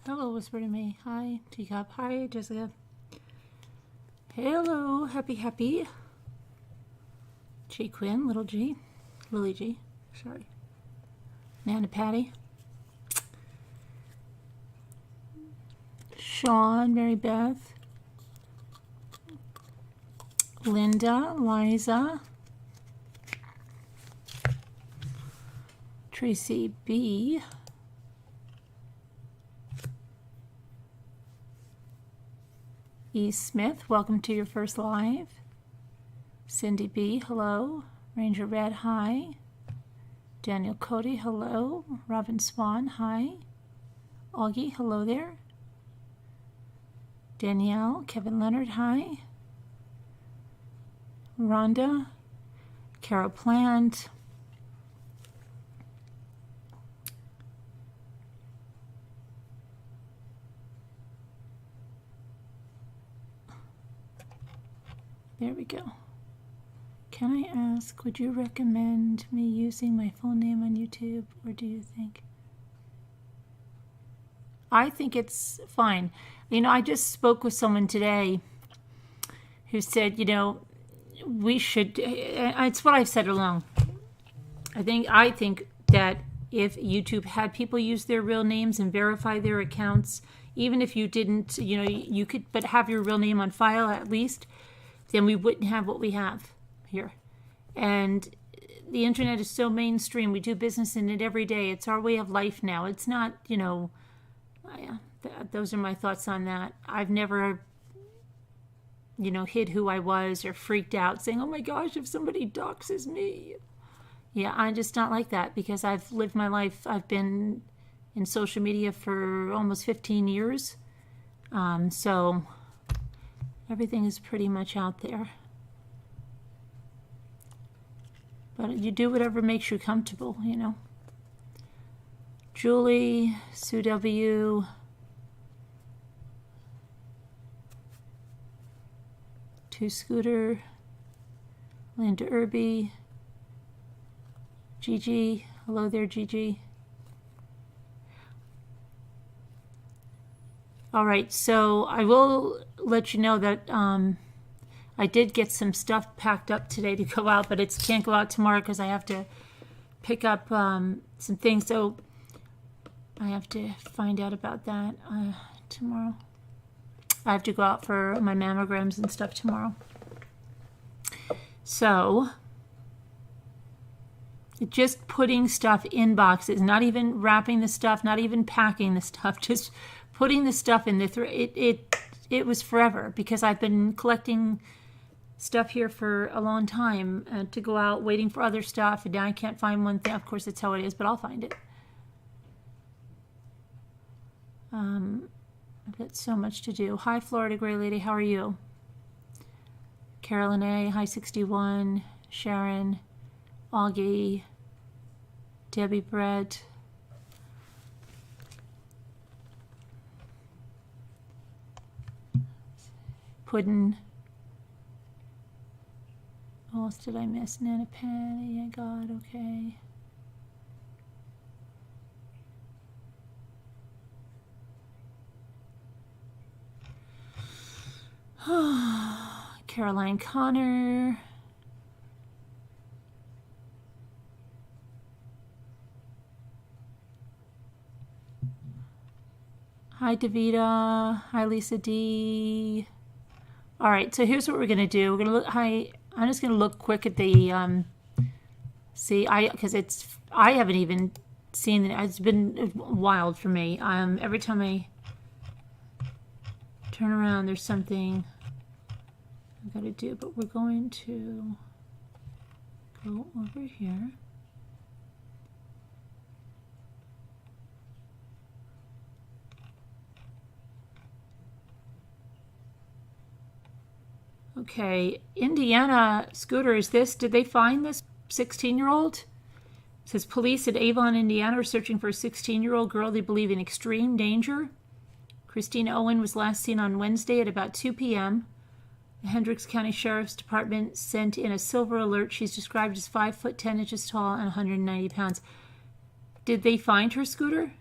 Hello, whisper to me. Hi, Teacup. Hi, Jessica. Hello, happy. G Quinn, little G. Lily G. Sorry. Nana Patty. Sean, Mary Beth. Linda, Liza. Tracy B. E. Smith, welcome to your first live. Cindy B, hello. Ranger Red, hi. Daniel Cody, hello. Robin Swan, hi. Augie, hello there. Danielle, Kevin Leonard, hi. Rhonda, Carol Plant. There we go. Can I ask, would you recommend me using my full name on YouTube, or do you think? I think it's fine. You know, I just spoke with someone today who said, you know, we should, it's what I've said along. I think that if YouTube had people use their real names and verify their accounts, even if you didn't, you know, you could, but have your real name on file at least, then we wouldn't have what we have here. And the internet is so mainstream. We do business in it every day. It's our way of life now. It's not, you know, those are my thoughts on that. I've never, you know, hid who I was or freaked out saying, oh my gosh, if somebody doxes me. Yeah, I'm just not like that because I've lived my life. I've been in social media for almost 15 years. So everything is pretty much out there. But you do whatever makes you comfortable, you know. Julie, Sue W., Two Scooter, Linda Irby, Gigi, hello there, Gigi. All right, so I will let you know that I did get some stuff packed up today to go out, but it can't go out tomorrow because I have to pick up some things. So I have to find out about that tomorrow. I have to go out for my mammograms and stuff tomorrow. So just putting stuff in boxes, not even wrapping the stuff, not even packing the stuff, just putting the stuff in the it was forever because I've been collecting stuff here for a long time to go out waiting for other stuff, and now I can't find one thing. Of course, that's how it is, but I'll find it. I've got so much to do. Hi, Florida Gray Lady. How are you? Carolyn A. Hi, 61. Sharon. Augie. Debbie Brett. Puddin'. What else did I miss? Nana Patty. I got okay. Caroline Connor. Hi, Davida. Hi, Lisa D. All right, so here's what we're gonna do. We're gonna look. Hi, I'm just gonna look quick at the. See, I haven't even seen it. It's been wild for me. Every time I turn around, there's something I've got to do. But we're going to go over here. Okay, Indiana Scooter, is this? Did they find this 16-year-old? It says police at Avon, Indiana are searching for a 16-year-old girl they believe in extreme danger. Christina Owen was last seen on Wednesday at about 2 p.m. The Hendricks County Sheriff's Department sent in a silver alert. She's described as 5 foot 10 inches tall and 190 pounds. Did they find her, Scooter?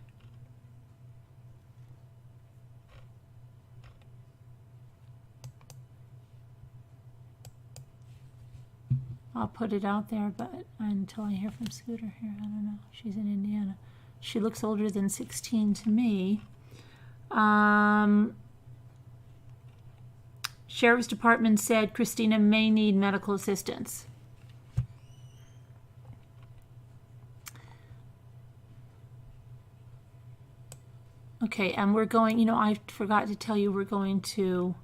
I'll put it out there, but until I hear from Scooter here, I don't know. She's in Indiana. She looks older than 16 to me. Sheriff's Department said Christina may need medical assistance. Okay, and we're going, I forgot to tell you, we're going to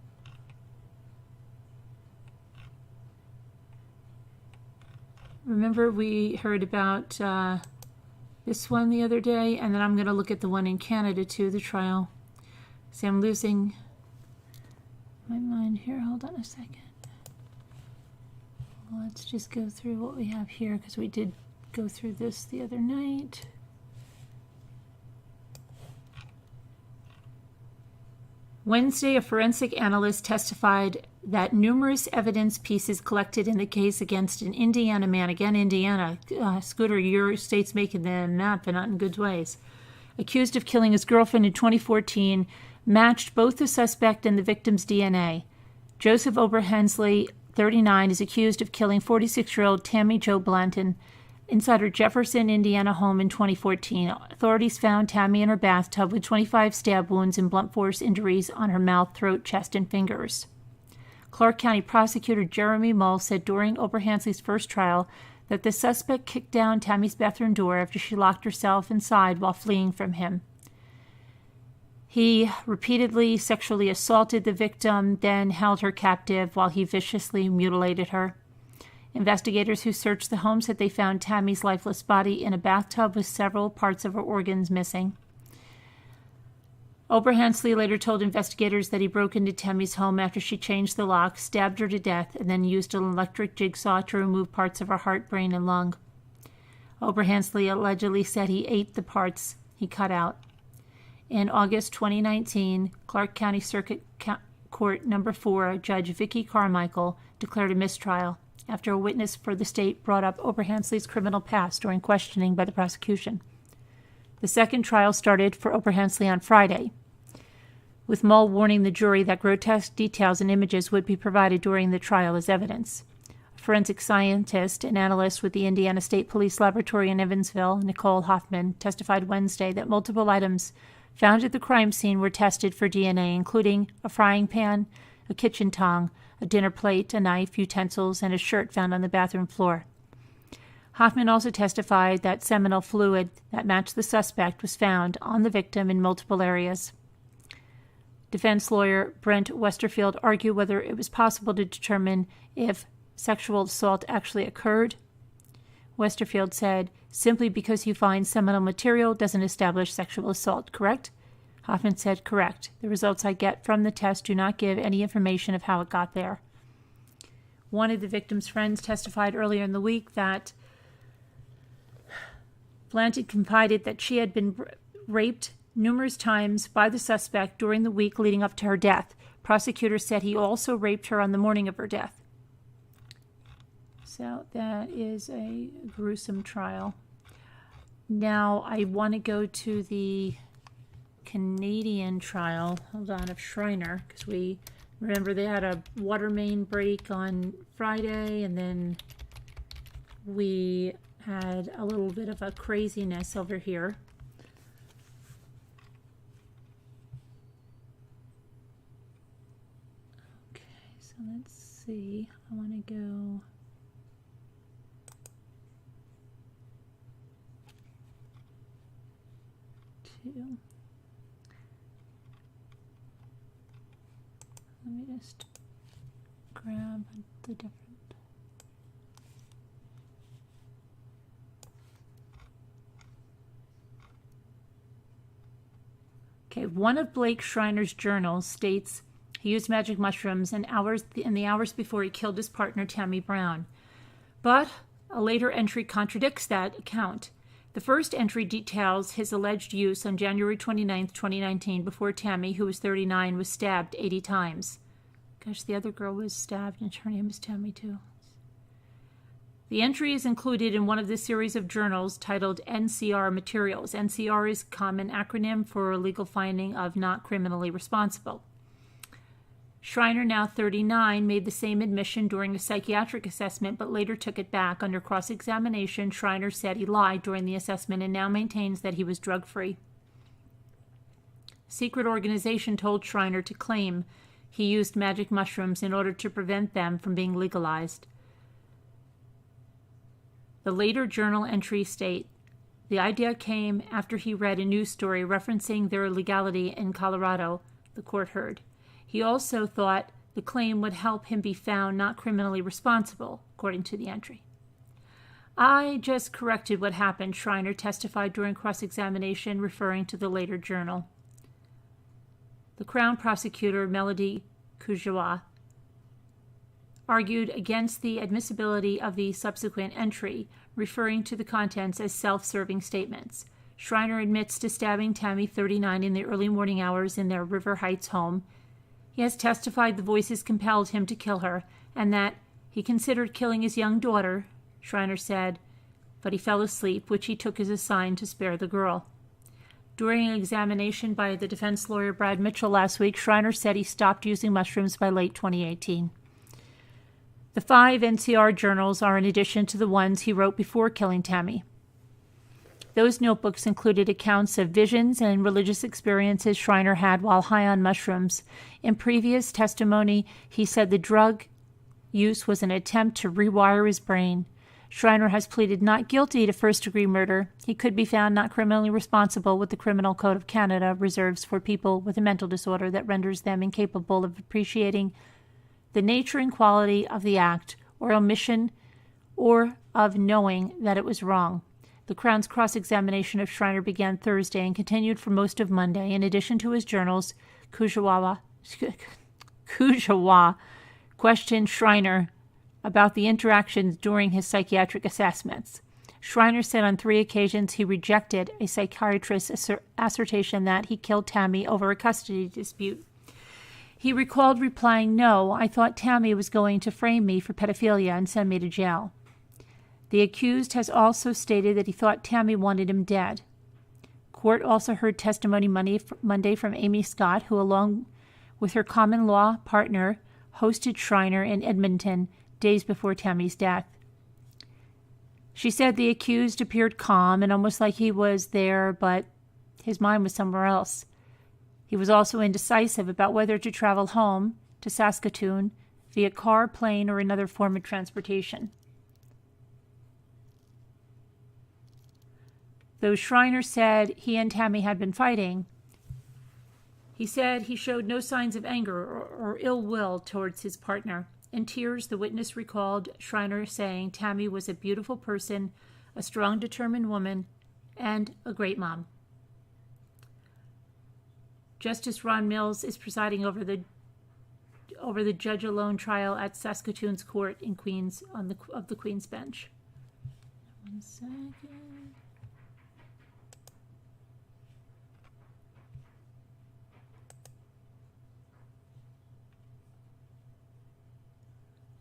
remember we heard about this one the other day, and then I'm going to look at the one in Canada too, the trial. See, I'm losing my mind here. Hold on a second. Let's just go through what we have here, because we did go through this the other night. Wednesday, a forensic analyst testified that numerous evidence pieces collected in the case against an Indiana man, again Indiana, Scooter, your state's making the map, but not in good ways, accused of killing his girlfriend in 2014, matched both the suspect and the victim's DNA. Joseph Oberhensley, 39, is accused of killing 46-year-old Tammy Jo Blanton inside her Jefferson, Indiana home in 2014. Authorities found Tammy in her bathtub with 25 stab wounds and blunt force injuries on her mouth, throat, chest, and fingers. Clark County Prosecutor Jeremy Mull said during Oberhansley's first trial that the suspect kicked down Tammy's bathroom door after she locked herself inside while fleeing from him. He repeatedly sexually assaulted the victim, then held her captive while he viciously mutilated her. Investigators who searched the home said they found Tammy's lifeless body in a bathtub with several parts of her organs missing. Oberhansley later told investigators that he broke into Tammy's home after she changed the lock, stabbed her to death, and then used an electric jigsaw to remove parts of her heart, brain, and lung. Oberhansley allegedly said he ate the parts he cut out. In August 2019, Clark County Circuit Court No. 4 Judge Vicki Carmichael declared a mistrial after a witness for the state brought up Oberhansley's criminal past during questioning by the prosecution. The second trial started for Oberhansley on Friday, with Mull warning the jury that grotesque details and images would be provided during the trial as evidence. A forensic scientist and analyst with the Indiana State Police Laboratory in Evansville, Nicole Hoffman, testified Wednesday that multiple items found at the crime scene were tested for DNA, including a frying pan, a kitchen tong, a dinner plate, a knife, utensils, and a shirt found on the bathroom floor. Hoffman also testified that seminal fluid that matched the suspect was found on the victim in multiple areas. Defense lawyer Brent Westerfield argued whether it was possible to determine if sexual assault actually occurred. Westerfield said, "Simply because you find seminal material doesn't establish sexual assault, correct?" Hoffman said, "Correct. The results I get from the test do not give any information of how it got there." One of the victim's friends testified earlier in the week that Blanton confided that she had been raped numerous times by the suspect during the week leading up to her death. Prosecutors said he also raped her on the morning of her death. So that is a gruesome trial. Now I want to go to the Canadian trial, hold on, of Schreiner, because we remember they had a water main break on Friday, and then we had a little bit of a craziness over here. Okay, so let's see. I want to go to, let me just grab the different. Okay, one of Blake Schreiner's journals states he used magic mushrooms in the hours before he killed his partner, Tammy Brown. But a later entry contradicts that account. The first entry details his alleged use on January 29, 2019, before Tammy, who was 39, was stabbed 80 times. Gosh, the other girl was stabbed, and her name was Tammy, too. The entry is included in one of the series of journals titled NCR Materials. NCR is a common acronym for legal finding of not criminally responsible. Schreiner, now 39, made the same admission during a psychiatric assessment, but later took it back. Under cross-examination, Schreiner said he lied during the assessment and now maintains that he was drug-free. Secret organization told Schreiner to claim he used magic mushrooms in order to prevent them from being legalized. The later journal entries state, the idea came after he read a news story referencing their legality in Colorado, the court heard. He also thought the claim would help him be found not criminally responsible, according to the entry. I just corrected what happened, Schreiner testified during cross-examination, referring to the later journal. The Crown prosecutor, Melody Kujawa, argued against the admissibility of the subsequent entry, referring to the contents as self-serving statements. Schreiner admits to stabbing Tammy, 39, in the early morning hours in their River Heights home. He has testified the voices compelled him to kill her, and that he considered killing his young daughter, Schreiner said, but he fell asleep, which he took as a sign to spare the girl. During an examination by the defense lawyer Brad Mitchell last week, Schreiner said he stopped using mushrooms by late 2018. The 5 NCR journals are in addition to the ones he wrote before killing Tammy. Those notebooks included accounts of visions and religious experiences Schreiner had while high on mushrooms. In previous testimony, he said the drug use was an attempt to rewire his brain. Schreiner has pleaded not guilty to first-degree murder. He could be found not criminally responsible, what the Criminal Code of Canada reserves for people with a mental disorder that renders them incapable of appreciating the nature and quality of the act or omission or of knowing that it was wrong. The Crown's cross-examination of Schreiner began Thursday and continued for most of Monday. In addition to his journals, Kujawa questioned Schreiner about the interactions during his psychiatric assessments. Schreiner said on 3 occasions he rejected a psychiatrist's assertion that he killed Tammy over a custody dispute. He recalled replying, "No, I thought Tammy was going to frame me for pedophilia and send me to jail." The accused has also stated that he thought Tammy wanted him dead. Court also heard testimony Monday from Amy Scott, who, along with her common law partner, hosted Schreiner in Edmonton days before Tammy's death. She said the accused appeared calm and almost like he was there, but his mind was somewhere else. He was also indecisive about whether to travel home to Saskatoon via car, plane, or another form of transportation. Though Schreiner said he and Tammy had been fighting, he said he showed no signs of anger or ill will towards his partner. In tears, the witness recalled Schreiner saying Tammy was a beautiful person, a strong, determined woman, and a great mom. Justice Ron Mills is presiding over the judge-alone trial at Saskatoon's court in Queens of the Queen's Bench. 1 second.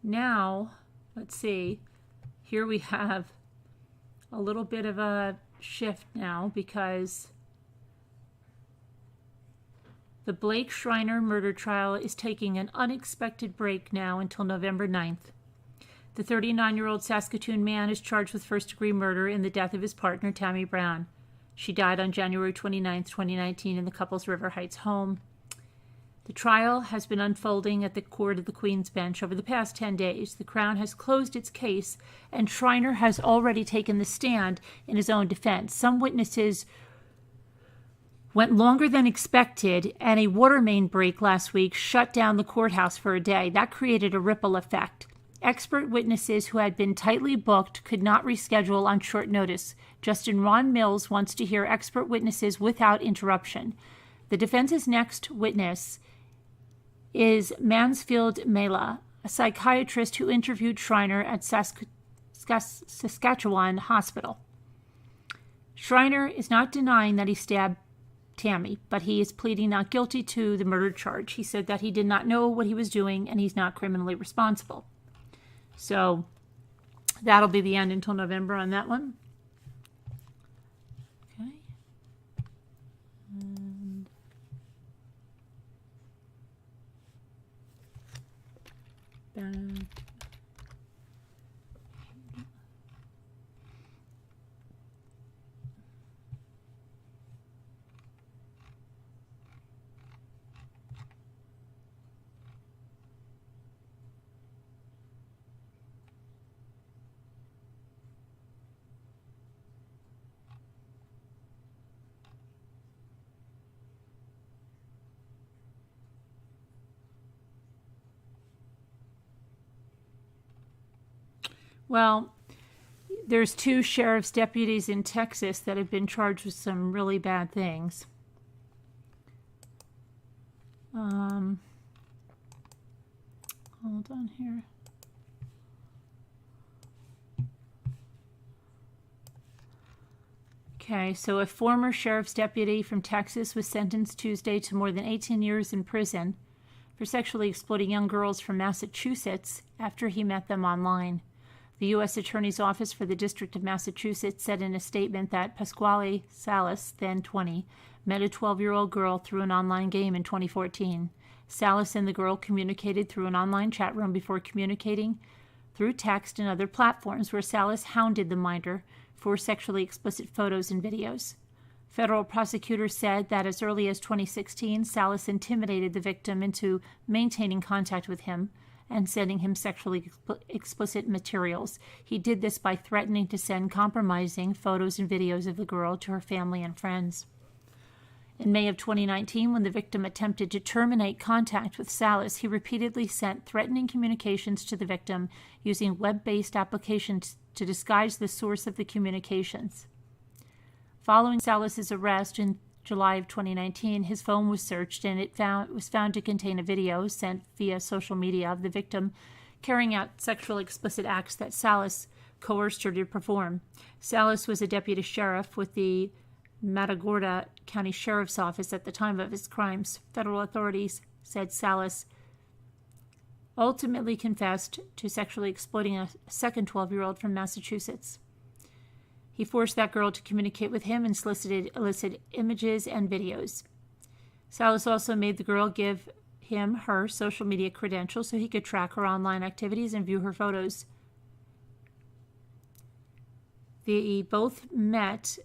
Now, let's see, here we have a little bit of a shift now because the Blake Schreiner murder trial is taking an unexpected break now until November 9th. The 39-year-old Saskatoon man is charged with first-degree murder in the death of his partner, Tammy Brown. She died on January 29, 2019 in the couple's River Heights home. The trial has been unfolding at the court of the Queen's Bench over the past 10 days. The Crown has closed its case, and Schreiner has already taken the stand in his own defense. Some witnesses went longer than expected, and a water main break last week shut down the courthouse for a day. That created a ripple effect. Expert witnesses who had been tightly booked could not reschedule on short notice. Justin Ron Mills wants to hear expert witnesses without interruption. The defense's next witness is Mansfield Mela, a psychiatrist who interviewed Schreiner at Saskatchewan Hospital. Schreiner is not denying that he stabbed Tammy, but he is pleading not guilty to the murder charge. He said that he did not know what he was doing and he's not criminally responsible. So that'll be the end until November on that one. Okay. back. Well, there's 2 sheriff's deputies in Texas that have been charged with some really bad things. Hold on here. Okay, so a former sheriff's deputy from Texas was sentenced Tuesday to more than 18 years in prison for sexually exploiting young girls from Massachusetts after he met them online. The U.S. Attorney's Office for the District of Massachusetts said in a statement that Pasquale Salas, then 20, met a 12-year-old girl through an online game in 2014. Salas and the girl communicated through an online chat room before communicating through text and other platforms where Salas hounded the minor for sexually explicit photos and videos. Federal prosecutors said that as early as 2016, Salas intimidated the victim into maintaining contact with him and sending him sexually explicit materials. He did this by threatening to send compromising photos and videos of the girl to her family and friends. In May of 2019, when the victim attempted to terminate contact with Salas, he repeatedly sent threatening communications to the victim using web-based applications to disguise the source of the communications. Following Salas's arrest in July of 2019, his phone was searched and it was found to contain a video sent via social media of the victim carrying out sexual explicit acts that Salas coerced her to perform. Salas was a deputy sheriff with the Matagorda County Sheriff's Office at the time of his crimes. Federal authorities said Salas ultimately confessed to sexually exploiting a second 12-year-old from Massachusetts. He forced that girl to communicate with him and solicited illicit images and videos. Salas also made the girl give him her social media credentials so he could track her online activities and view her photos. He met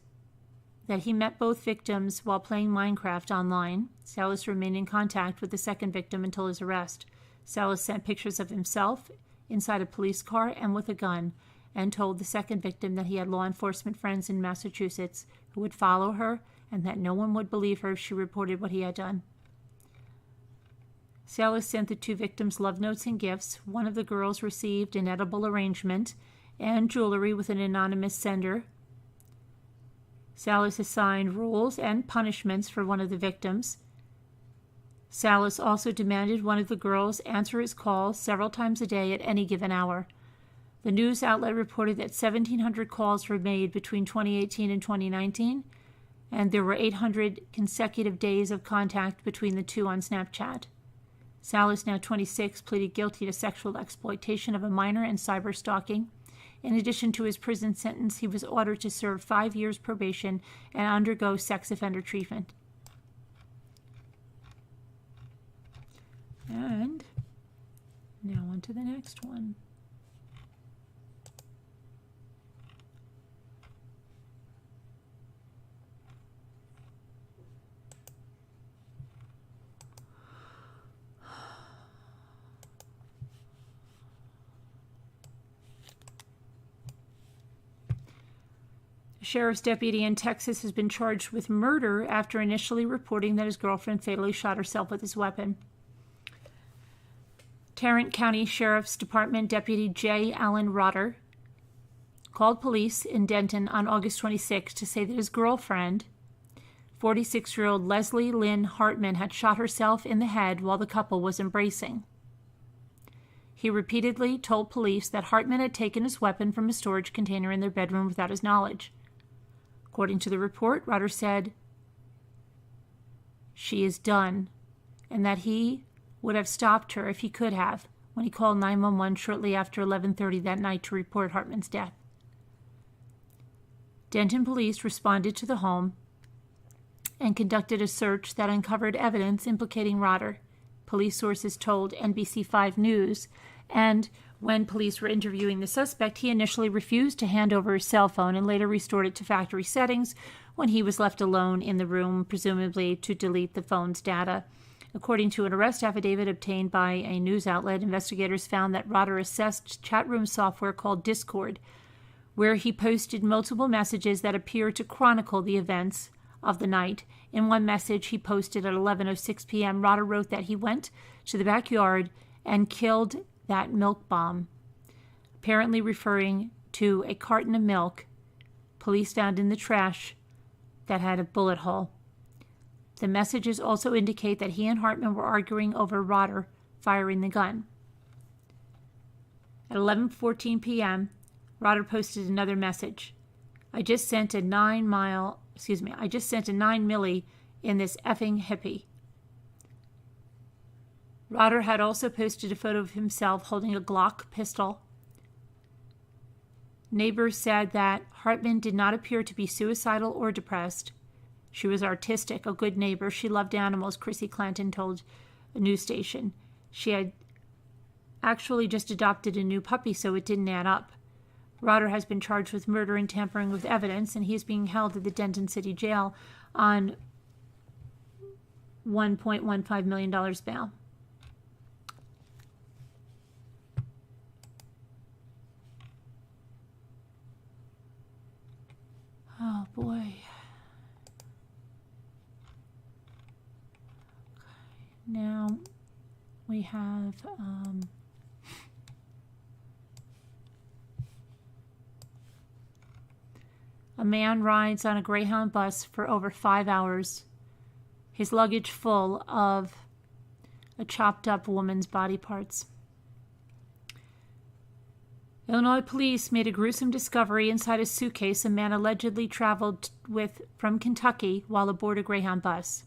both victims while playing Minecraft online. Salas remained in contact with the second victim until his arrest. Salas sent pictures of himself inside a police car and with a gun, and told the second victim that he had law enforcement friends in Massachusetts who would follow her and that no one would believe her if she reported what he had done. Salas sent the 2 victims love notes and gifts. One of the girls received an edible arrangement and jewelry with an anonymous sender. Salas assigned rules and punishments for one of the victims. Salas also demanded one of the girls answer his calls several times a day at any given hour. The news outlet reported that 1,700 calls were made between 2018 and 2019, and there were 800 consecutive days of contact between the 2 on Snapchat. Salas, now 26, pleaded guilty to sexual exploitation of a minor and cyber stalking. In addition to his prison sentence, he was ordered to serve 5 years probation and undergo sex offender treatment. And now on to the next one. A sheriff's deputy in Texas has been charged with murder after initially reporting that his girlfriend fatally shot herself with his weapon. Tarrant County Sheriff's Department Deputy J. Allen Rotter called police in Denton on August 26 to say that his girlfriend, 46-year-old Leslie Lynn Hartman, had shot herself in the head while the couple was embracing. He repeatedly told police that Hartman had taken his weapon from a storage container in their bedroom without his knowledge. According to the report, Rotter said, "She is done," and that he would have stopped her if he could have when he called 911 shortly after 11:30 that night to report Hartman's death. Denton police responded to the home and conducted a search that uncovered evidence implicating Rotter. Police sources told NBC5 News And when police were interviewing the suspect, he initially refused to hand over his cell phone and later restored it to factory settings when he was left alone in the room, presumably to delete the phone's data. According to an arrest affidavit obtained by a news outlet, investigators found that Rotter accessed chat room software called Discord, where he posted multiple messages that appear to chronicle the events of the night. In one message he posted at 11:06 p.m., Rotter wrote that he went to the backyard and killed that milk bomb, apparently referring to a carton of milk police found in the trash that had a bullet hole. The messages also indicate that he and Hartman were arguing over Rotter firing the gun. At 11:14 p.m., Rotter posted another message. I just sent a 9 milli in this effing hippie. Rotter had also posted a photo of himself holding a Glock pistol. Neighbors said that Hartman did not appear to be suicidal or depressed. She was artistic, a good neighbor. She loved animals, Chrissy Clanton told a news station. She had actually just adopted a new puppy, so it didn't add up. Rotter has been charged with murder and tampering with evidence, and he is being held at the Denton City Jail on $1.15 million bail. Oh, boy. Okay. Now we have a man rides on a Greyhound bus for over 5 hours, his luggage full of a chopped up woman's body parts. Illinois police made a gruesome discovery inside a suitcase a man allegedly traveled with from Kentucky while aboard a Greyhound bus.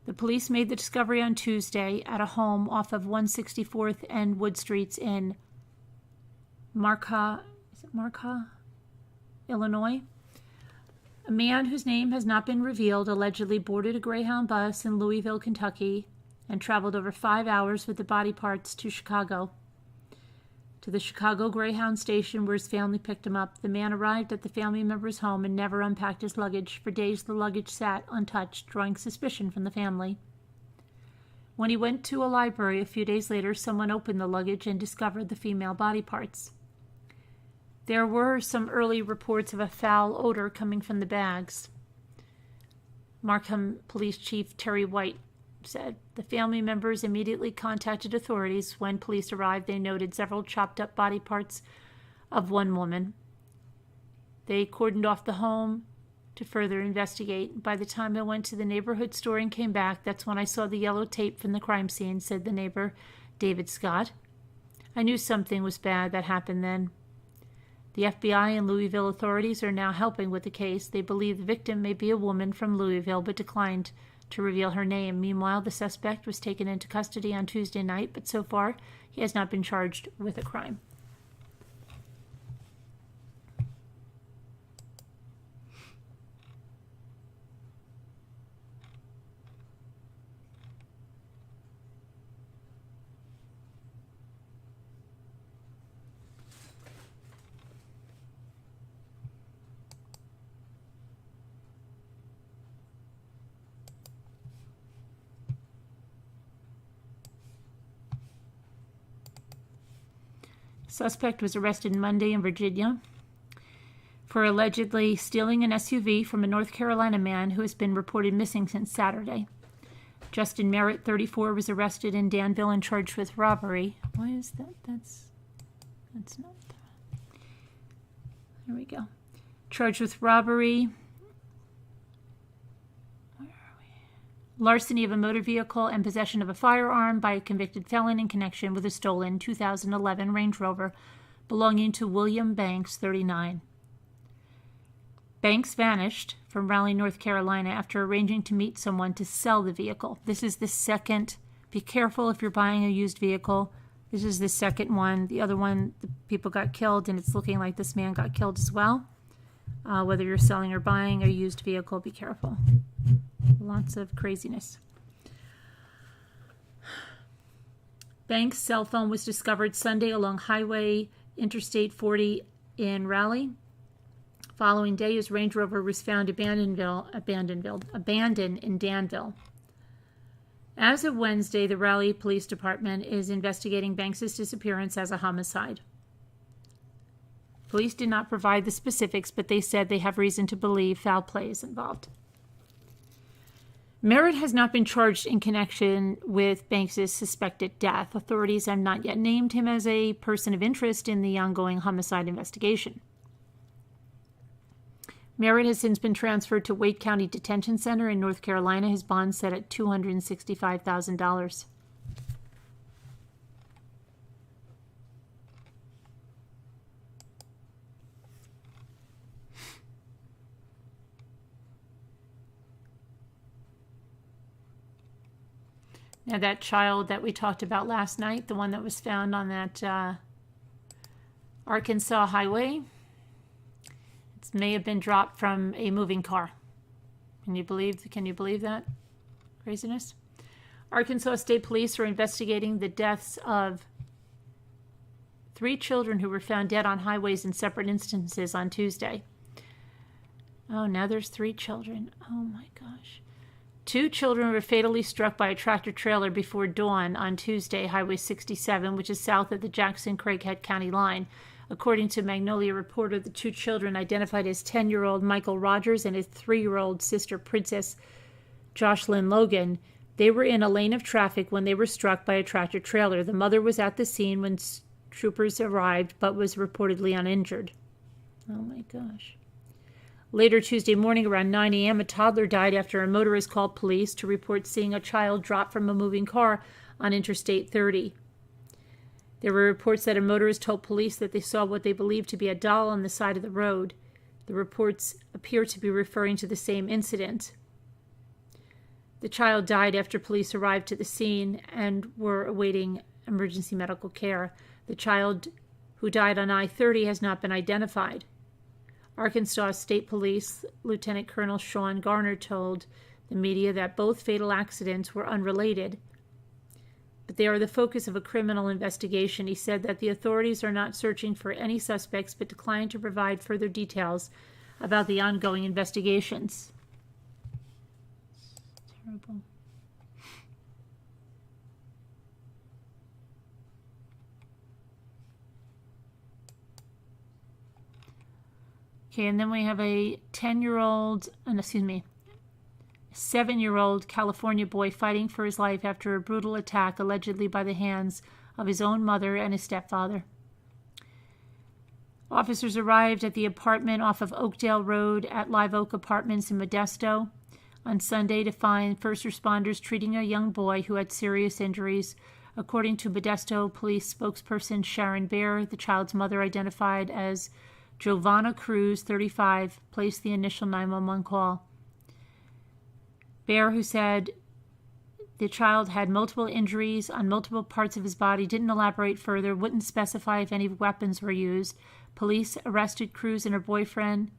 The police made the discovery on Tuesday at a home off of 164th and Wood Streets in Marca, Illinois. A man whose name has not been revealed allegedly boarded a Greyhound bus in Louisville, Kentucky, and traveled over 5 hours with the body parts to Chicago. To the Chicago Greyhound station where his family picked him up. The man arrived at the family member's home and never unpacked his luggage. For days the luggage sat untouched, drawing suspicion from the family. When he went to a library a few days later, someone opened the luggage and discovered the female body parts. There were some early reports of a foul odor coming from the bags. Markham Police Chief Terry White said. The family members immediately contacted authorities. When police arrived, they noted several chopped up body parts of one woman. They cordoned off the home to further investigate. By the time I went to the neighborhood store and came back, that's when I saw the yellow tape from the crime scene, said the neighbor, David Scott. I knew something was bad that happened then. The FBI and Louisville authorities are now helping with the case. They believe the victim may be a woman from Louisville, but declined to reveal her name. Meanwhile, the suspect was taken into custody on Tuesday night, but so far he has not been charged with a crime. Suspect was arrested Monday in Virginia for allegedly stealing an SUV from a North Carolina man who has been reported missing since Saturday. Justin Merritt, 34, was arrested in Danville and charged with robbery. Why is that? That's not that. There we go. Charged with robbery. Larceny of a motor vehicle and possession of a firearm by a convicted felon in connection with a stolen 2011 Range Rover belonging to William Banks, 39. Banks vanished from Raleigh, North Carolina after arranging to meet someone to sell the vehicle. This is the second. Be careful if you're buying a used vehicle. This is the second one. The other one, the people got killed, and it's looking like this man got killed as well. Whether you're selling or buying a used vehicle, be careful. Lots of craziness. Banks' cell phone was discovered Sunday along Highway Interstate 40 in Raleigh. Following day, his Range Rover was found abandoned in Danville. As of Wednesday, the Raleigh Police Department is investigating Banks' disappearance as a homicide. Police did not provide the specifics, but they said they have reason to believe foul play is involved. Merritt has not been charged in connection with Banks' suspected death. Authorities have not yet named him as a person of interest in the ongoing homicide investigation. Merritt has since been transferred to Wake County Detention Center in North Carolina. His bond set at $265,000. Now, that child that we talked about last night, the one that was found on that Arkansas highway, it may have been dropped from a moving car. Can you believe that craziness? Arkansas State Police are investigating the deaths of 3 children who were found dead on highways in separate instances on Tuesday. Oh, now there's 3 children. Oh my gosh. 2 children were fatally struck by a tractor trailer before dawn on Tuesday, Highway 67, which is south of the Jackson-Craighead County line. According to Magnolia Reporter, the 2 children, identified as 10-year-old Michael Rogers and his 3-year-old sister, Princess Jocelyn Logan, they were in a lane of traffic when they were struck by a tractor trailer. The mother was at the scene when troopers arrived, but was reportedly uninjured. Oh my gosh. Later Tuesday morning around 9 a.m., a toddler died after a motorist called police to report seeing a child drop from a moving car on Interstate 30. There were reports that a motorist told police that they saw what they believed to be a doll on the side of the road. The reports appear to be referring to the same incident. The child died after police arrived to the scene and were awaiting emergency medical care. The child who died on I-30 has not been identified. Arkansas State Police Lieutenant Colonel Sean Garner told the media that both fatal accidents were unrelated, but they are the focus of a criminal investigation. He said that the authorities are not searching for any suspects, but declined to provide further details about the ongoing investigations. It's terrible. Okay, and then we have a 7-year-old California boy fighting for his life after a brutal attack allegedly by the hands of his own mother and his stepfather. Officers arrived at the apartment off of Oakdale Road at Live Oak Apartments in Modesto on Sunday to find first responders treating a young boy who had serious injuries. According to Modesto Police spokesperson Sharon Baer, the child's mother, identified as Giovanna Cruz, 35, placed the initial 911 call. Baer, who said the child had multiple injuries on multiple parts of his body, didn't elaborate further, wouldn't specify if any weapons were used. Police arrested Cruz and her boyfriend,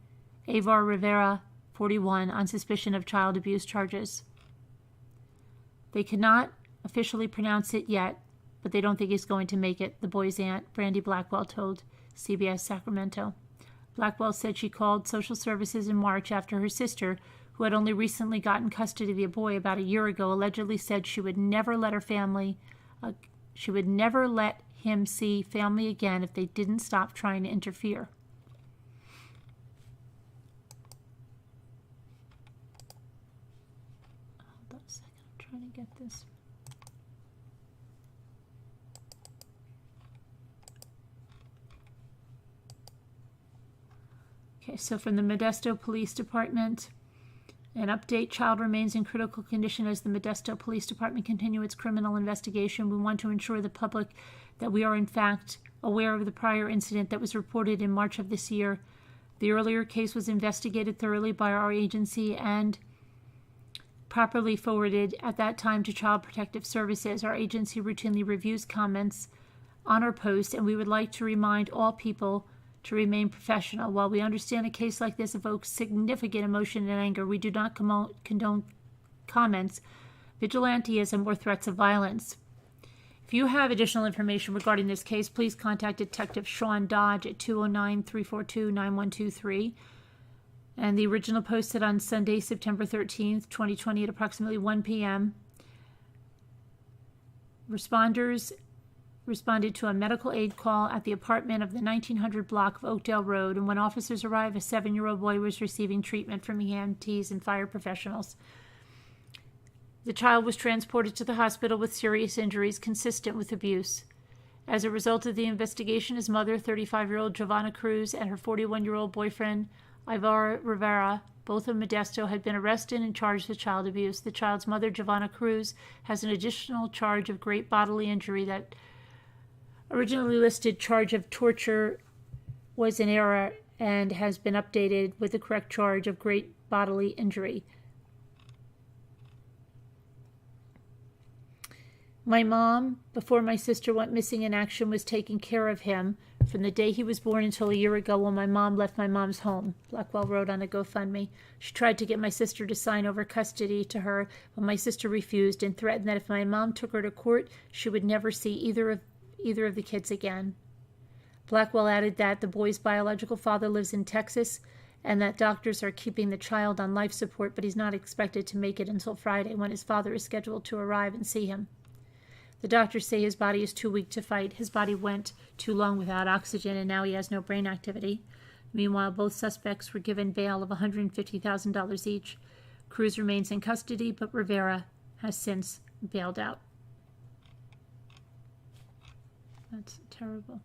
Avar Rivera, 41, on suspicion of child abuse charges. They cannot officially pronounce it yet, but they don't think he's going to make it, the boy's aunt, Brandy Blackwell, told CBS Sacramento. Blackwell said she called social services in March after her sister, who had only recently gotten custody of the boy about a year ago, allegedly said she would never let him see family again if they didn't stop trying to interfere. Hold on a second, I'm trying to get this. Okay, so from the Modesto Police Department, an update: child remains in critical condition as the Modesto Police Department continue its criminal investigation. We want to ensure the public that we are in fact aware of the prior incident that was reported in March of this year. The earlier case was investigated thoroughly by our agency and properly forwarded at that time to Child Protective Services. Our agency routinely reviews comments on our posts, and we would like to remind all people to remain professional. While we understand a case like this evokes significant emotion and anger, we do not condone comments, vigilantism, or threats of violence. If you have additional information regarding this case, please contact Detective Sean Dodge at 209-342-9123. And the original posted on Sunday, September 13th, 2020 at approximately 1 p.m. Responders responded to a medical aid call at the apartment of the 1900 block of Oakdale Road, and when officers arrived, a 7-year-old boy was receiving treatment from EMTs and fire professionals. The child was transported to the hospital with serious injuries consistent with abuse. As a result of the investigation, his mother, 35-year-old Giovanna Cruz, and her 41-year-old boyfriend, Ivar Rivera, both of Modesto, had been arrested and charged with child abuse. The child's mother, Giovanna Cruz, has an additional charge of great bodily injury. That originally listed charge of torture was in error and has been updated with the correct charge of great bodily injury. My mom, before my sister went missing in action, was taking care of him from the day he was born until a year ago when my mom left my mom's home. Blackwell wrote on a GoFundMe. She tried to get my sister to sign over custody to her, but my sister refused and threatened that if my mom took her to court, she would never see either of the kids again. Blackwell added that the boy's biological father lives in Texas and that doctors are keeping the child on life support, but he's not expected to make it until Friday when his father is scheduled to arrive and see him. The doctors say his body is too weak to fight. His body went too long without oxygen, and now he has no brain activity. Meanwhile, both suspects were given bail of $150,000 each. Cruz remains in custody, but Rivera has since bailed out. That's terrible.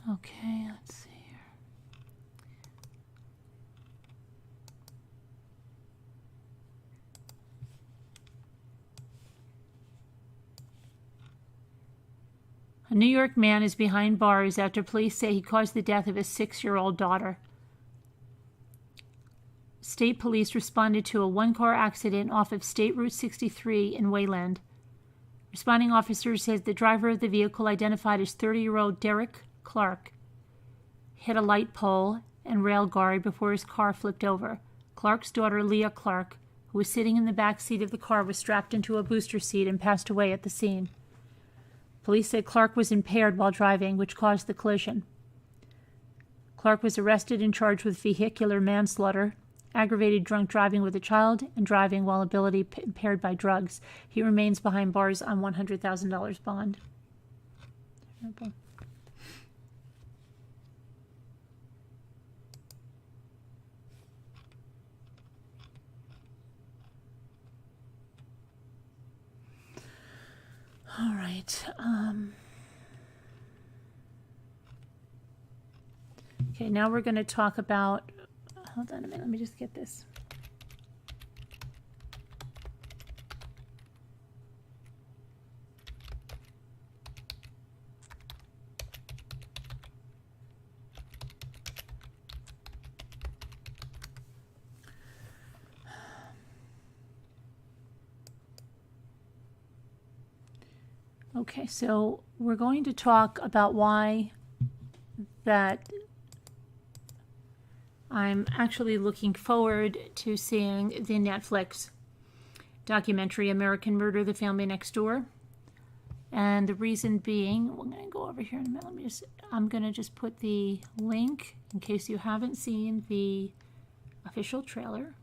Okay, let's see here. A New York man is behind bars after police say he caused the death of his 6-year-old daughter. State police responded to a one-car accident off of State Route 63 in Wayland. Responding officers said the driver of the vehicle, identified as 30-year-old Derek Clark, hit a light pole and rail guard before his car flipped over. Clark's daughter, Leah Clark, who was sitting in the back seat of the car, was strapped into a booster seat and passed away at the scene. Police said Clark was impaired while driving, which caused the collision. Clark was arrested and charged with vehicular manslaughter, aggravated drunk driving with a child, and driving while ability impaired by drugs. He remains behind bars on $100,000 bond. Terrible. All right. Okay, now we're going to talk about, hold on a minute, let me just get this. Okay, so we're going to talk about why that I'm actually looking forward to seeing the Netflix documentary American Murder, The Family Next Door. And the reason being, we're going to go over here in a minute. I'm going to just put the link in case you haven't seen the official trailer.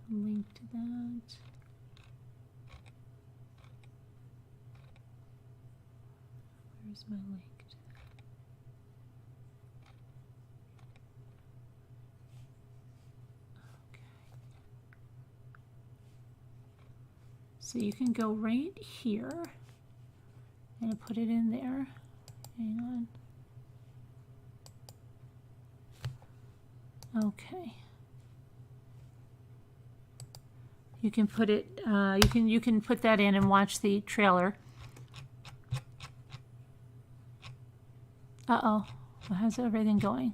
Link to that. Where's my link to that? Okay. So you can go right here and put it in there. Hang on. Okay. You can put it. You can put that in and watch the trailer. Uh-oh. How's everything going?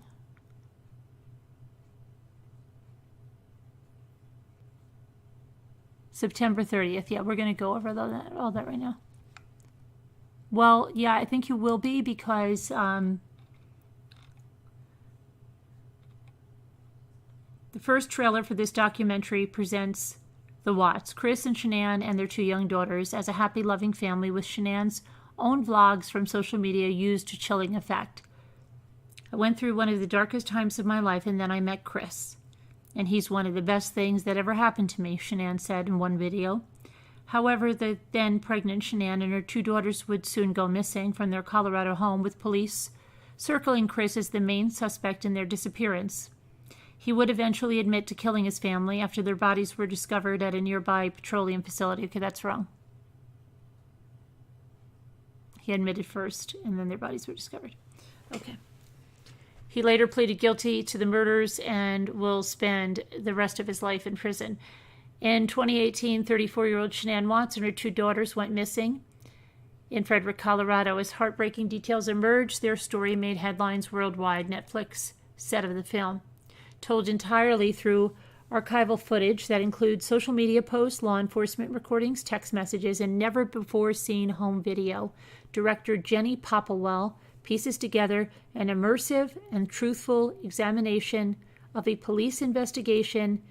September 30th. Yeah, we're going to go over all that right now. Well, yeah, I think you will be because the first trailer for this documentary presents the Watts, Chris and Shanann and their 2 young daughters, as a happy, loving family with Shanann's own vlogs from social media used to chilling effect. I went through one of the darkest times of my life, and then I met Chris. And he's one of the best things that ever happened to me, Shanann said in one video. However, the then pregnant Shanann and her 2 daughters would soon go missing from their Colorado home, with police circling Chris as the main suspect in their disappearance. He would eventually admit to killing his family after their bodies were discovered at a nearby petroleum facility. Okay, that's wrong. He admitted first, and then their bodies were discovered. Okay. He later pleaded guilty to the murders and will spend the rest of his life in prison. In 2018, 34-year-old Shanann Watts and her 2 daughters went missing in Frederick, Colorado. As heartbreaking details emerged, their story made headlines worldwide. Netflix said of the film, told entirely through archival footage that includes social media posts, law enforcement recordings, text messages, and never-before-seen home video. Director Jenny Popplewell pieces together an immersive and truthful examination of a police investigation,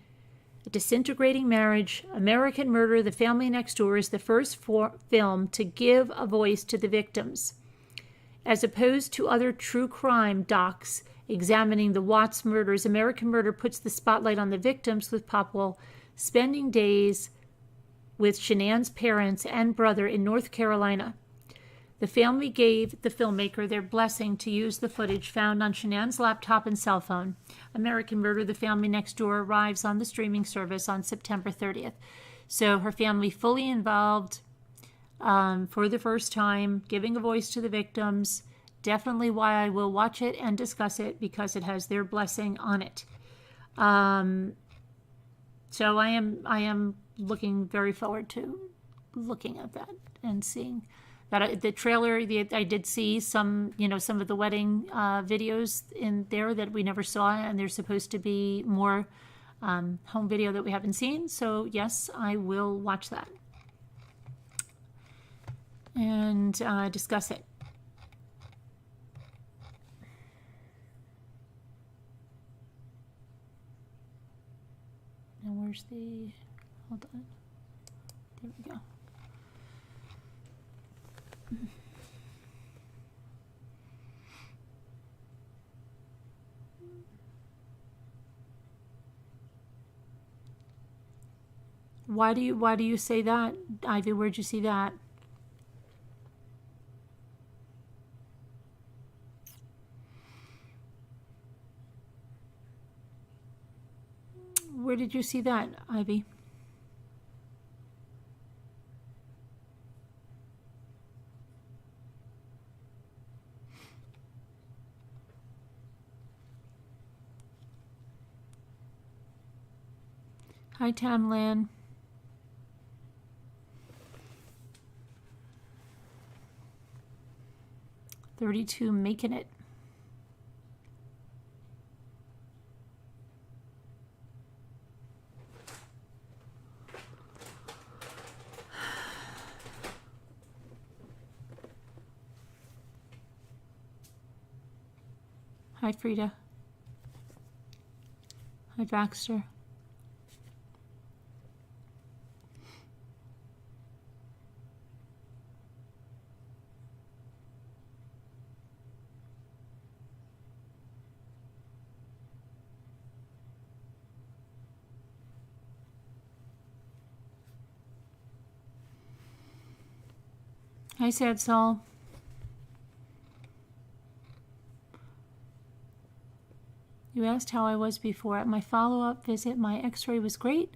a disintegrating marriage, American Murder, The Family Next Door is the first film to give a voice to the victims. As opposed to other true crime docs examining the Watts murders, American Murder puts the spotlight on the victims, with Popwell spending days with Shanann's parents and brother in North Carolina. The family gave the filmmaker their blessing to use the footage found on Shanann's laptop and cell phone. American Murder, The Family Next Door arrives on the streaming service on September 30th. So her family fully involved for the first time, giving a voice to the victims. Definitely why I will watch it and discuss it, because it has their blessing on it. So I am looking very forward to looking at that and seeing that. The trailer, I did see some of the wedding videos in there that we never saw, and there's supposed to be more home video that we haven't seen. So yes, I will watch that and discuss it. Now where's the, hold on, there we go. Why do you say that, Ivy? Where'd you see that? Where did you see that, Ivy? Hi, Tamlin. $32 making it. Hi, Frida. Hi, Baxter. Hi, Sad Soul. You asked how I was before. At my follow-up visit, my x-ray was great.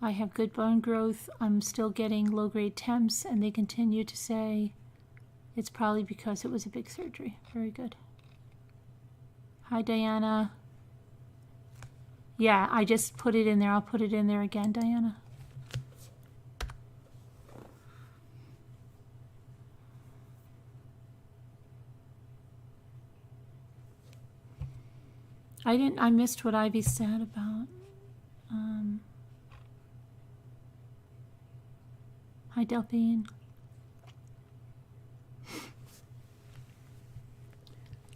I have good bone growth. I'm still getting low-grade temps, and they continue to say it's probably because it was a big surgery. Very good. Hi, Diana. Yeah, I just put it in there. I'll put it in there again, Diana. I missed what Ivy said about, hi, Delphine.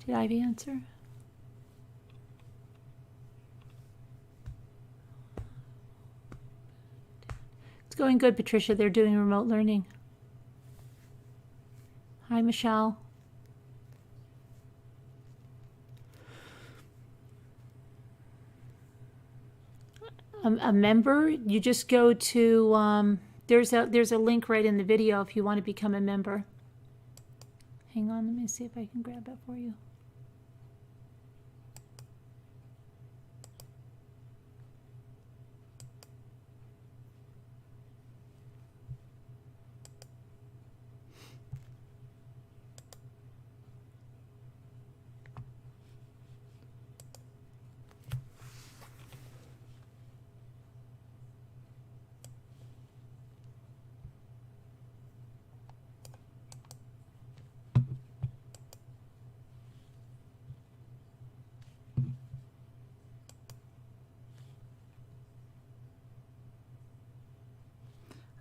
Did Ivy answer? It's going good, Patricia. They're doing remote learning. Hi, Michelle. A member, you just go to, there's a link right in the video if you want to become a member. Hang on, let me see if I can grab that for you.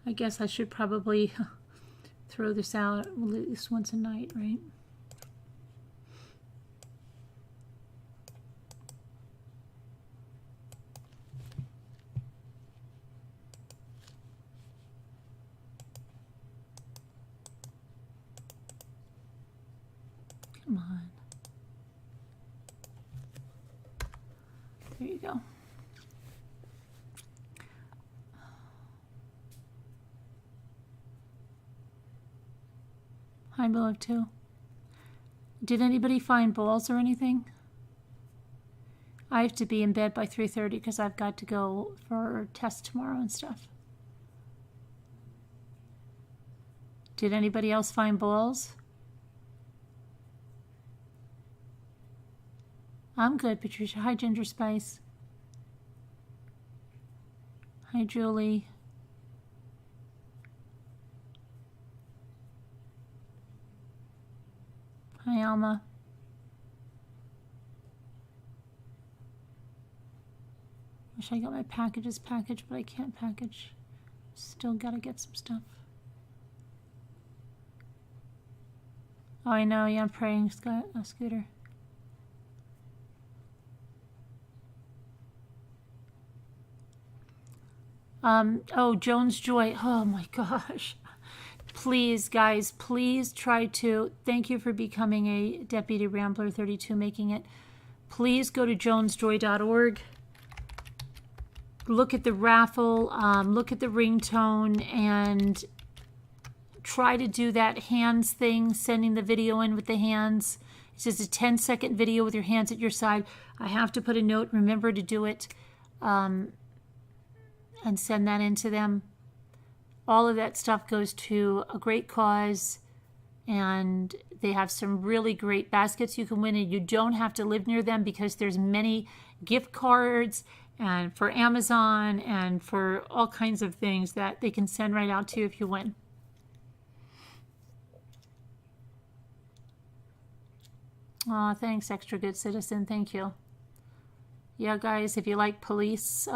I guess I should probably throw this out at least once a night, right? Come on. There you go. Hi, below too. Did anybody find balls or anything? I have to be in bed by 3:30 because I've got to go for a test tomorrow and stuff. Did anybody else find balls? I'm good, Patricia. Hi, Ginger Spice. Hi, Julie. Hi, Alma. Wish I got my packages packaged, but I can't package. Still gotta get some stuff. Oh, I know. Yeah, I'm praying, Scooter. Oh, Joan's Joy. Oh my gosh. Please, guys, please try to, thank you for becoming a Deputy Rambler 32, making it. Please go to joansjoy.org. Look at the raffle, look at the ringtone, and try to do that hands thing, sending the video in with the hands. It's just a 10-second video with your hands at your side. I have to put a note, remember to do it, and send that in to them. All of that stuff goes to a great cause, and they have some really great baskets you can win, and you don't have to live near them because there's many gift cards and for Amazon and for all kinds of things that they can send right out to you if you win. Oh, thanks, Extra Good Citizen. Thank you. Yeah, guys, if you like police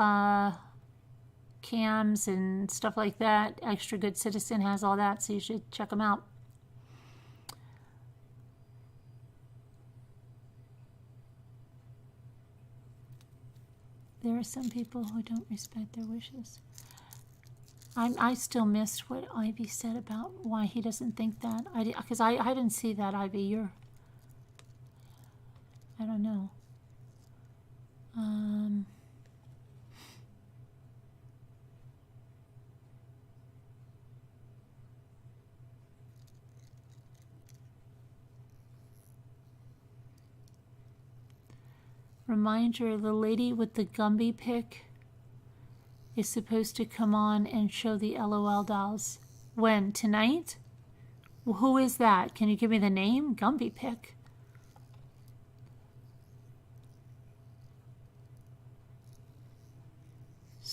cams and stuff like that, Extra Good Citizen has all that, so you should check them out. There are some people who don't respect their wishes. I still missed what Ivy said about why he doesn't think that. Because I didn't see that, Ivy. I don't know. Reminder, the lady with the Gumby pic is supposed to come on and show the LOL dolls. When? Tonight? Well, who is that? Can you give me the name? Gumby pic.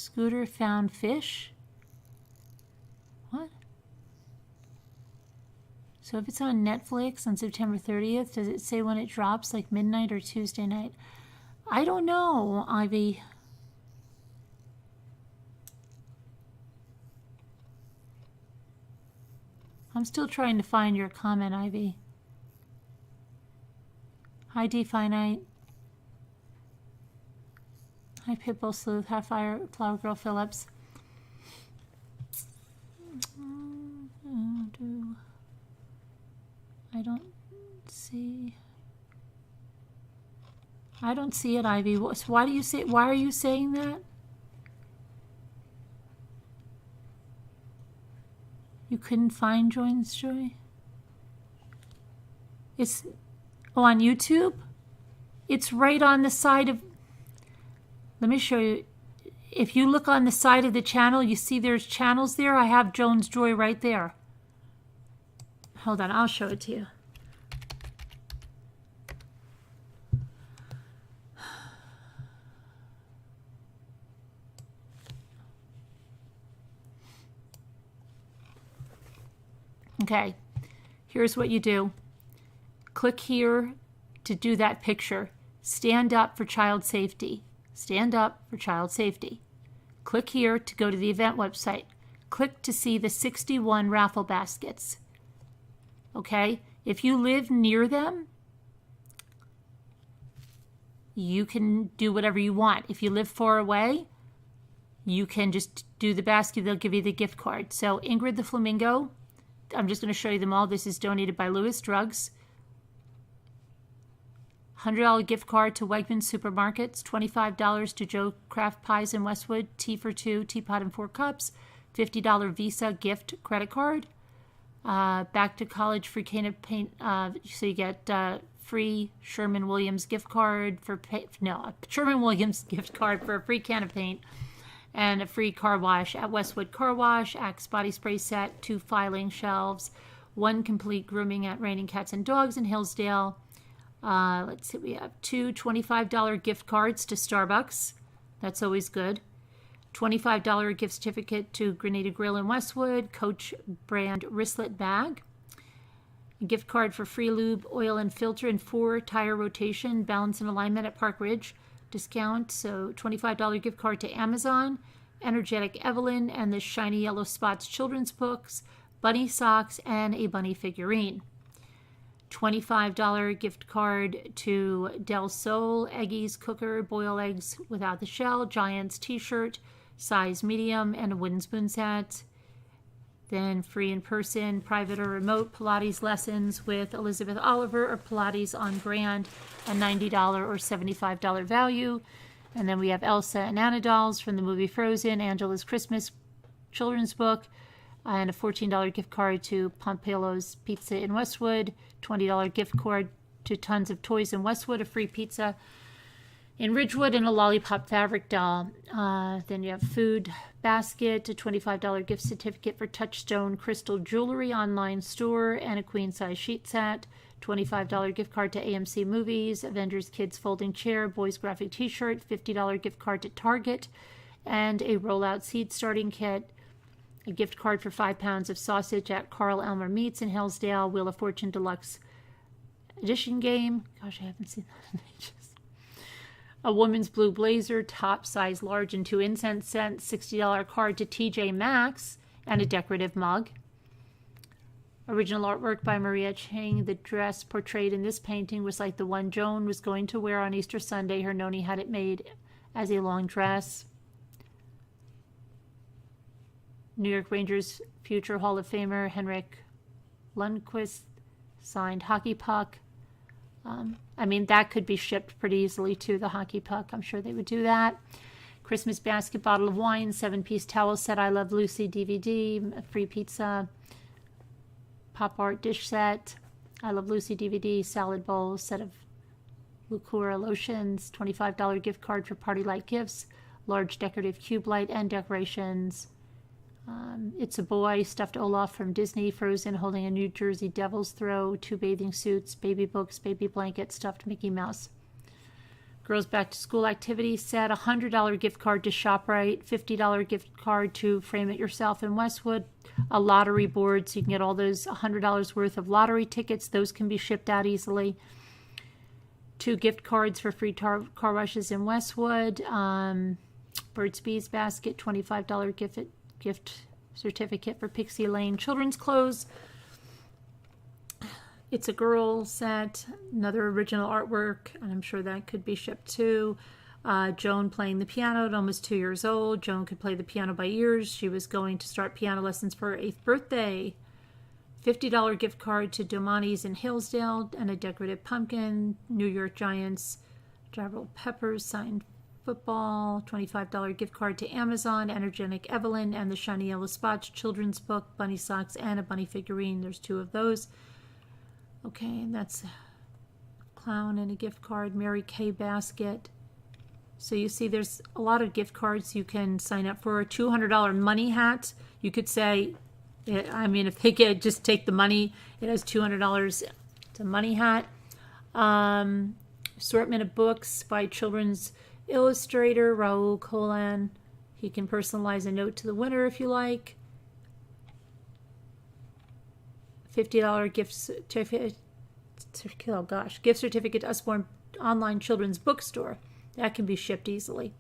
Scooter found fish? What? So if it's on Netflix on September 30th, does it say when it drops, like midnight or Tuesday night? I don't know, Ivy. I'm still trying to find your comment, Ivy. Hi, D Finite. Hi, Pitbull Sleuth. Hi, Flower Girl Phillips. I don't see. I don't see it, Ivy. Why do you say? Why are you saying that? You couldn't find Joan's Joy? It's on YouTube. It's right on the side of. Let me show you. If you look on the side of the channel, you see there's channels there. I have Joan's Joy right there. Hold on, I'll show it to you. Okay, here's what you do. Click here to do that picture. Stand up for child safety. Stand up for child safety. Click here to go to the event website. Click to see the 61 raffle baskets. Okay, if you live near them, you can do whatever you want. If you live far away, you can just do the basket. They'll give you the gift card. So Ingrid the Flamingo, I'm just going to show you them all. This is donated by Lewis Drugs. $100 gift card to Wegmans Supermarkets, $25 to Joe Craft Pies in Westwood, Tea for Two, Teapot and 4 Cups, $50 Visa gift credit card, back to college free can of paint, so you get free Sherman-Williams gift card for, Sherman-Williams gift card for a free can of paint, and a free car wash at Westwood Car Wash, Axe body spray set, 2 filing shelves, 1 complete grooming at Raining Cats and Dogs in Hillsdale. Let's see, we have 2 $25 gift cards to Starbucks. That's always good. $25 gift certificate to Grenada Grill in Westwood, Coach brand wristlet bag. A gift card for free lube, oil and filter, and 4 tire rotation, balance and alignment at Park Ridge. Discount, so $25 gift card to Amazon, Energetic Evelyn, and the Shiny Yellow Spots children's books, bunny socks, and a bunny figurine. $25 gift card to Del Sol, Eggy's Cooker, boil eggs without the shell, Giants t-shirt, size medium, and a wooden spoon set. Then free in-person, private or remote Pilates lessons with Elizabeth Oliver or Pilates on Grand, a $90 or $75 value. And then we have Elsa and Anna dolls from the movie Frozen, Angela's Christmas children's book, and a $14 gift card to Pompelo's Pizza in Westwood, $20 gift card to Tons of Toys in Westwood, a free pizza in Ridgewood, and a lollipop fabric doll. Then you have food basket, a $25 gift certificate for Touchstone Crystal Jewelry online store, and a queen size sheet set. $25 gift card to AMC Movies, Avengers Kids folding chair, boys graphic t-shirt, $50 gift card to Target, and a rollout seed starting kit. A gift card for 5 pounds of sausage at Carl Elmer Meats in Hillsdale, Wheel of Fortune Deluxe Edition game. Gosh, I haven't seen that in ages. A woman's blue blazer, top size large and 2 incense scents, $60 card to TJ Maxx, and a decorative mug. Original artwork by Maria Chang. The dress portrayed in this painting was like the one Joan was going to wear on Easter Sunday. Her noni had it made as a long dress. New York Rangers future Hall of Famer Henrik Lundqvist signed hockey puck. I mean, that could be shipped pretty easily to the hockey puck. I'm sure they would do that. Christmas basket, bottle of wine, 7-piece towel set, I Love Lucy DVD, a free pizza, pop art dish set, I Love Lucy DVD, salad bowl, set of Lucura lotions, $25 gift card for party light gifts, large decorative cube light and decorations. It's a Boy, stuffed Olaf from Disney, Frozen, holding a New Jersey Devil's Throw, 2 bathing suits, baby books, baby blanket, stuffed Mickey Mouse. Girls Back to School activity set, $100 gift card to ShopRite, $50 gift card to Frame It Yourself in Westwood, a lottery board, so you can get all those $100 worth of lottery tickets. Those can be shipped out easily. 2 gift cards for free car washes in Westwood. Burt's Bees basket, $25 gift certificate for Pixie Lane children's clothes. It's a Girl set, another original artwork, and I'm sure that could be shipped too. Joan playing the piano at almost 2 years old. Joan could play the piano by ears. She was going to start piano lessons for her 8th birthday. $50 gift card to Domani's in Hillsdale and a decorative pumpkin. New York Giants, Jarrell Peppers signed football. $25 gift card to Amazon, Energetic Evelyn and the Shiny Yellow Spots children's book, bunny socks, and a bunny figurine. There's 2 of those. Okay, and that's a clown and a gift card. Mary Kay basket. So you see there's a lot of gift cards you can sign up for. A $200 money hat. You could say, I mean, if they just take the money, it has $200. It's a money hat. Assortment of books by children's illustrator Raul Colan. He can personalize a note to the winner if you like. $50 gift certificate. Oh gosh, gift certificate to Usborne online children's bookstore. That can be shipped easily.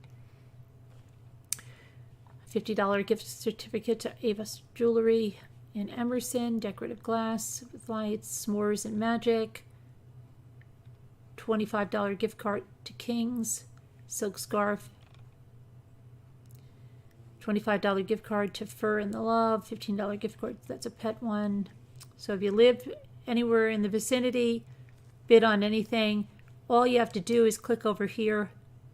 $50 gift certificate to Ava's Jewelry in Emerson, decorative glass with lights, s'mores and magic. $25 gift card to King's, silk scarf. $25 gift card to Fur and the Love. $15 gift card, that's a pet one. So if you live anywhere in the vicinity, bid on anything, all you have to do is click over here.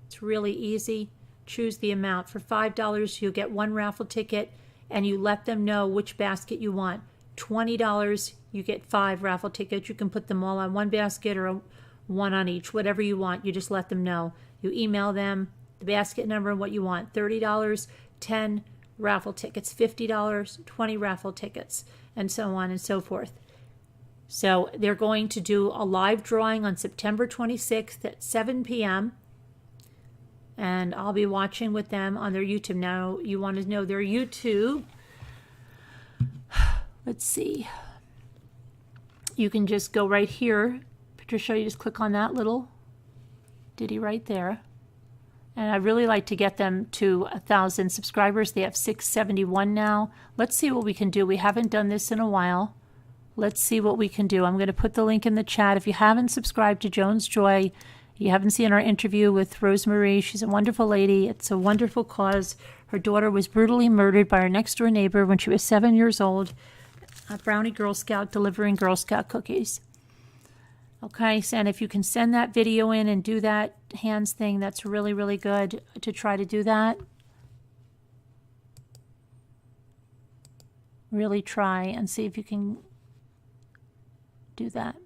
It's really easy. Choose the amount. For $5, you'll get 1 raffle ticket, and you let them know which basket you want. $20, you get 5 raffle tickets. You can put them all on one basket or 1 on each, whatever you want. You just let them know. You email them the basket number and what you want. $30, 10 raffle tickets. $50, 20 raffle tickets, and so on and so forth. So they're going to do a live drawing on September 26th at 7 p.m. And I'll be watching with them on their YouTube. Now, you want to know their YouTube. Let's see. You can just go right here. Patricia, you just click on that little ditty right there. And I really like to get them to 1,000 subscribers. They have 671 now. Let's see what we can do. We haven't done this in a while. Let's see what we can do. I'm going to put the link in the chat. If you haven't subscribed to Joan's Joy, you haven't seen our interview with Rosemary. She's a wonderful lady. It's a wonderful cause. Her daughter was brutally murdered by her next-door neighbor when she was 7 years old. A brownie Girl Scout delivering Girl Scout cookies. Okay, and if you can send that video in and do that hands thing, that's really, really good to try to do that. Really try and see if you can do that.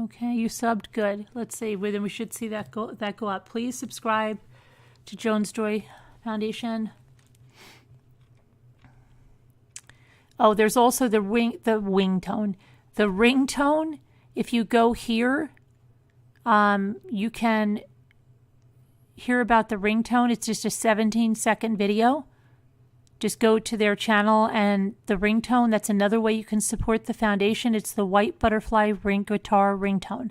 Okay, you subbed. Good. Let's see. Well, then we should see that go up. Please subscribe to Joan's Joy Foundation. Oh, there's also the ringtone. The ringtone. If you go here, you can hear about the ringtone. It's just a 17-second video. Just go to their channel and the ringtone. That's another way you can support the foundation. It's the White Butterfly Guitar ringtone.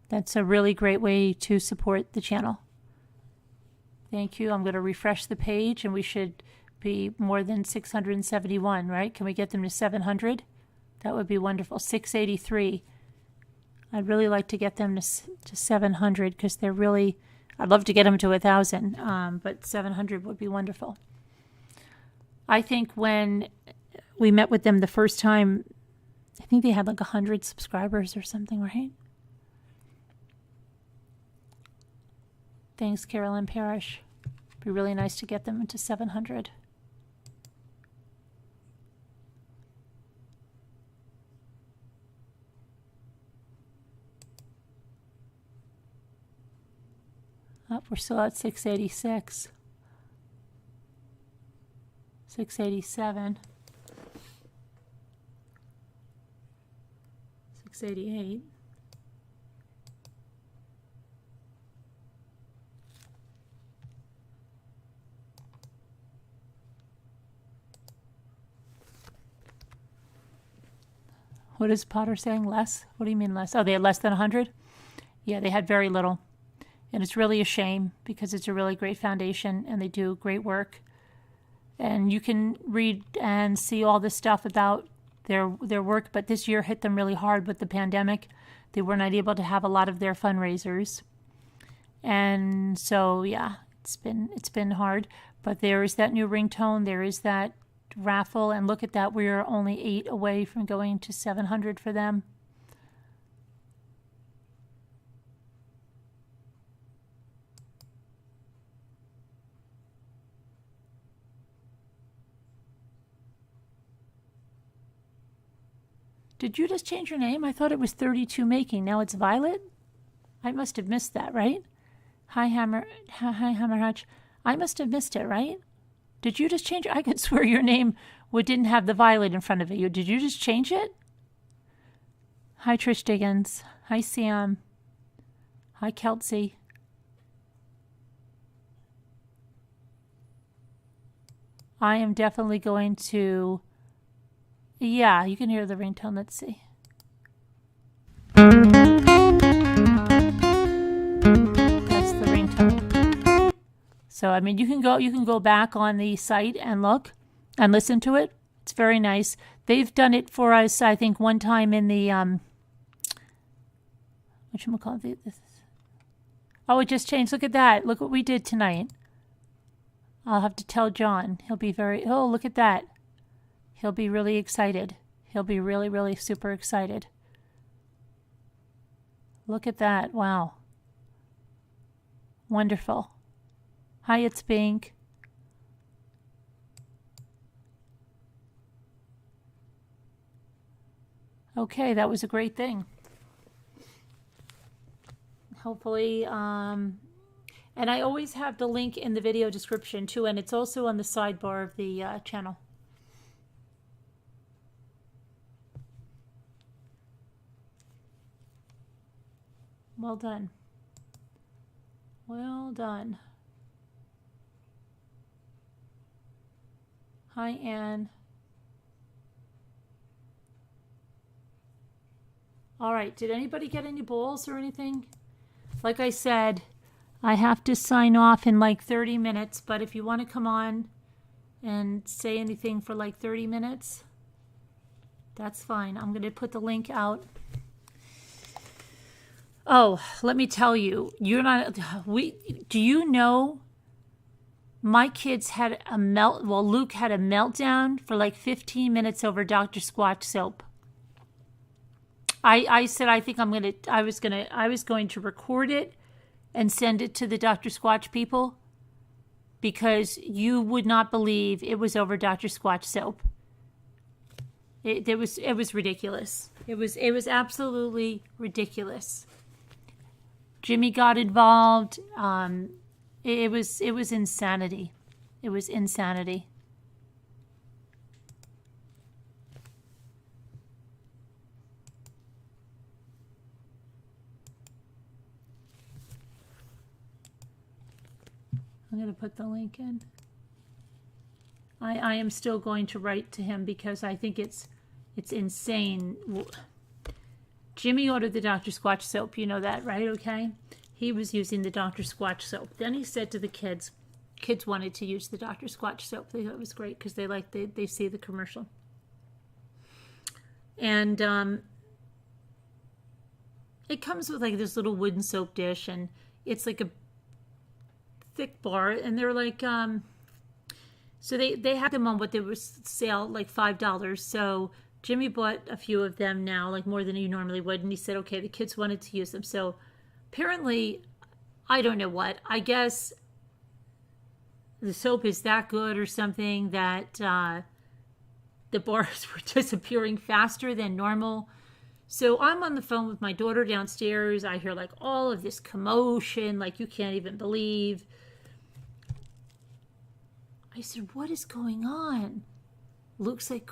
That's a really great way to support the channel. Thank you. I'm going to refresh the page and we should be more than 671, right? Can we get them to 700? That would be wonderful. 683. I'd really like to get them to 700 because they're really... I'd love to get them to 1,000, but 700 would be wonderful. I think when we met with them the first time. I think they had like 100 subscribers or something, right? Thanks, Carolyn Parrish. Be really nice to get them into 700. Oh, we're still at 686. 687. 688. What is Potter saying? Less? What do you mean less? Oh, they had less than 100? Yeah, they had very little. And it's really a shame because it's a really great foundation and they do great work. And you can read and see all this stuff about their work, but this year hit them really hard with the pandemic. They were not able to have a lot of their fundraisers. And so, yeah, it's been hard. But there is that new ringtone. There is that raffle. And look at that. We're only 8 away from going to 700 for them. Did you just change your name? I thought it was 32 Making. Now it's Violet? I must have missed that, right? Hi, Hammer Hutch. I must have missed it, right? Did you just change it? I could swear your name didn't have the Violet in front of it. Did you just change it? Hi, Trish Diggins. Hi, Sam. Hi, Kelsey. I am definitely going to... Yeah, you can hear the ringtone. Let's see. That's the ringtone. So, I mean, you can go back on the site and look and listen to it. It's very nice. They've done it for us, I think, one time in the whatchamacallit. Oh, it just changed. Look at that. Look what we did tonight. I'll have to tell John. He'll be oh, look at that. He'll be really excited. He'll be really, really super excited. Look at that. Wow. Wonderful. Hi, it's Pink. Okay, that was a great thing. Hopefully, and I always have the link in the video description too, and it's also on the sidebar of the channel. Well done. Well done. Hi, Anne. All right, did anybody get any balls or anything? Like I said, I have to sign off in like 30 minutes, but if you want to come on and say anything for like 30 minutes, that's fine. I'm going to put the link out. Oh, let me tell you, do you know my kids had Luke had a meltdown for like 15 minutes over Dr. Squatch soap. I said, I think I was going to record it and send it to the Dr. Squatch people because you would not believe it was over Dr. Squatch soap. It was ridiculous. It was absolutely ridiculous. Jimmy got involved. It was insanity. It was insanity. I'm going to put the link in. I am still going to write to him because I think it's insane. Jimmy ordered the Dr. Squatch soap. You know that, right? Okay. He was using the Dr. Squatch soap. Then he said to the kids wanted to use the Dr. Squatch soap. They thought it was great because they see the commercial. And it comes with like this little wooden soap dish, and it's like a thick bar, and they're like So they had them on what they were sale, like $5. So Jimmy bought a few of them now, like more than he normally would. And he said, okay, the kids wanted to use them. So apparently, I don't know what. I guess the soap is that good or something that the bars were disappearing faster than normal. So I'm on the phone with my daughter downstairs. I hear like all of this commotion, like you can't even believe. I said, what is going on? Luke's like,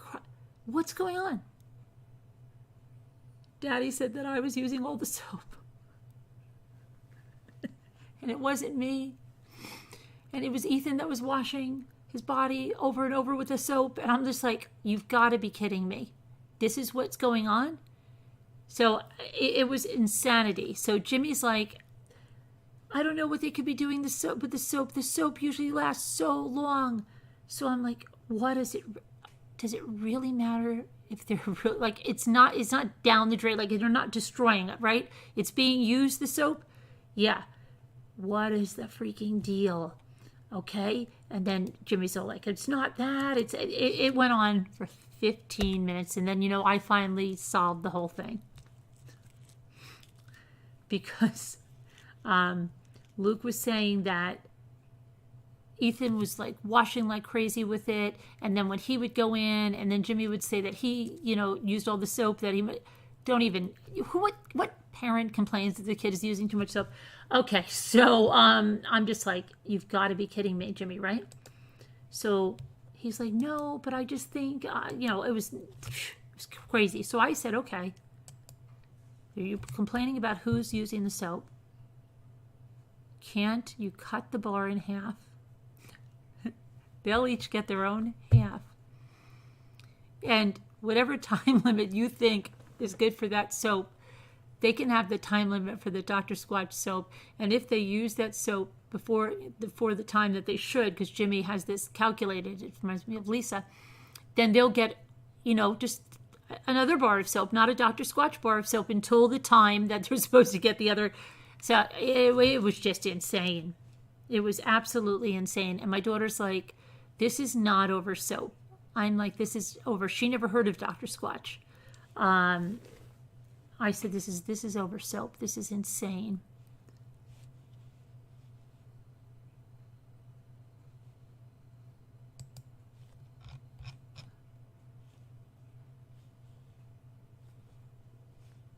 what's going on? Daddy said that I was using all the soap. And it wasn't me. And it was Ethan that was washing his body over and over with the soap. And I'm just like, you've got to be kidding me. This is what's going on? So it was insanity. So Jimmy's like, I don't know what they could be doing with the soap. The soap usually lasts so long. So I'm like, what is it? Does it really matter if they're like, it's not down the drain, like they're not destroying it, right? It's being used, the soap. Yeah. What is the freaking deal? Okay. And then Jimmy's all like, it's not that. It went on for 15 minutes. And then, I finally solved the whole thing. Because Luke was saying that Ethan was like washing like crazy with it. And then when he would go in, and then Jimmy would say that he, used all the soap that he what parent complains that the kid is using too much soap? Okay. So, I'm just like, you've got to be kidding me, Jimmy, right? So he's like, no, but I just think, it was crazy. So I said, okay, are you complaining about who's using the soap? Can't you cut the bar in half? They'll each get their own half. And whatever time limit you think is good for that soap, they can have the time limit for the Dr. Squatch soap. And if they use that soap before the time that they should, because Jimmy has this calculated, it reminds me of Lisa, then they'll get, just another bar of soap, not a Dr. Squatch bar of soap, until the time that they're supposed to get the other. So it was just insane. It was absolutely insane. And my daughter's like, this is not over soap. I'm like, this is over. She never heard of Dr. Squatch. I said, this is over soap. This is insane.